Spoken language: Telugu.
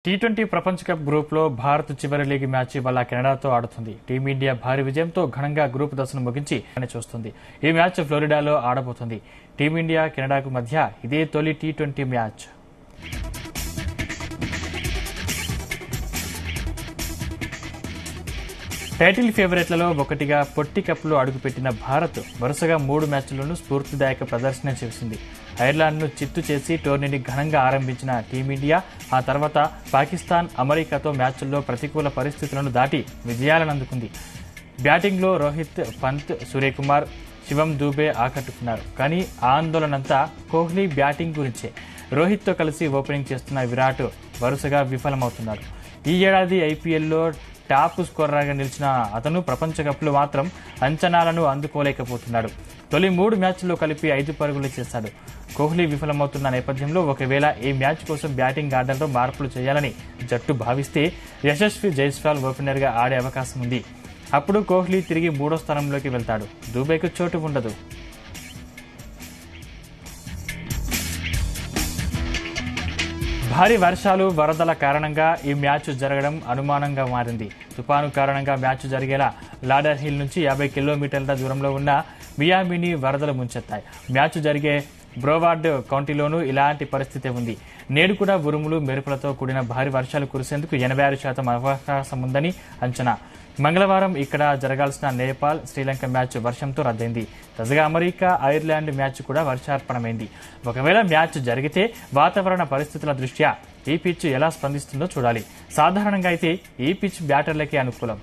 టీ20 ప్రపంచ కప్ గ్రూప్ లో భారత్ చివరి లీగ్ మ్యాచ్ ఇవాళ కెనడాతో ఆడుతుంది. టీమిండియా భారీ విజయంతో ఘనంగా గ్రూప్ దశను ముగించి చూస్తుంది. ఈ మ్యాచ్ ఫ్లోరిడాలో ఆడబోతుంది. టీమిండియా కెనడాకు మధ్య ఇదే తొలి టీ20 మ్యాచ్. టైటిల్ ఫేవరెట్లలో ఒకటిగా పొట్టి కప్లో అడుగుపెట్టిన భారత్ వరుసగా 3 మ్యాచ్ల్లోనూ స్ఫూర్తిదాయక ప్రదర్శన చేసింది. ఐర్లాండ్ను చిత్తు చేసి టోర్నీని ఘనంగా ఆరంభించిన టీమిండియా ఆ తర్వాత పాకిస్తాన్, అమెరికాతో మ్యాచ్ల్లో ప్రతికూల పరిస్థితులను దాటి విజయాలను అందుకుంది. బ్యాటింగ్లో రోహిత్, పంత్, సూర్యకుమార్, శివం దూబే ఆకట్టుకున్నారు. కానీ ఆందోళనంతా కోహ్లీ బ్యాటింగ్ గురించే. రోహిత్తో కలిసి ఓపెనింగ్ చేస్తున్న విరాట్ వరుసగా విఫలమవుతున్నారు. ఈ ఏడాది ఐపీఎల్లో టాప్ స్కోరర్గా నిలిచిన అతను ప్రపంచ కప్లో మాత్రం అంచనాలను అందుకోలేకపోతున్నాడు. తొలి 3 మ్యాచ్ల్లో కలిపి 5 పరుగులు చేశాడు. కోహ్లీ విఫలమవుతున్న నేపథ్యంలో ఒకవేళ ఈ మ్యాచ్ కోసం బ్యాటింగ్ ఆర్డర్లో మార్పులు చేయాలని జట్టు భావిస్తే యశస్వి జైస్వాల్ ఓపెనర్గా ఆడే అవకాశం ఉంది. అప్పుడు కోహ్లీ తిరిగి 3వ స్థానంలోకి వెళ్తాడు. దూబేకు చోటు ఉండదు. భారీ వర్షాలు, వరదల కారణంగా ఈ మ్యాచ్ జరగడం అనుమానంగా మారింది. తుపాను కారణంగా మ్యాచ్ జరిగేలా లాడర్ హిల్ నుంచి 50 కిలోమీటర్ల దూరంలో ఉన్న మియామిని వరదలు ముంచెత్తాయి. మ్యాచ్ జరిగే బ్రోవార్డ్ కౌంటీలోనూ ఇలాంటి పరిస్థితి ఉంది. నేడు కూడా ఉరుములు, మెరుపులతో కూడిన భారీ వర్షాలు కురిసేందుకు 86% అవకాశం ఉందని అంచనా. మంగళవారం ఇక్కడ జరగాల్సిన నేపాల్, శ్రీలంక మ్యాచ్ వర్షంతో రద్దయింది. తాజాగా అమెరికా, ఐర్లాండ్ మ్యాచ్ కూడా వర్షార్పణమైంది. ఒకవేళ మ్యాచ్ జరిగితే వాతావరణ పరిస్థితుల దృష్ట్యా ఈ పిచ్ ఎలా స్పందిస్తుందో చూడాలి. సాధారణంగా అయితే ఈ పిచ్ బ్యాటర్లకే అనుకూలం.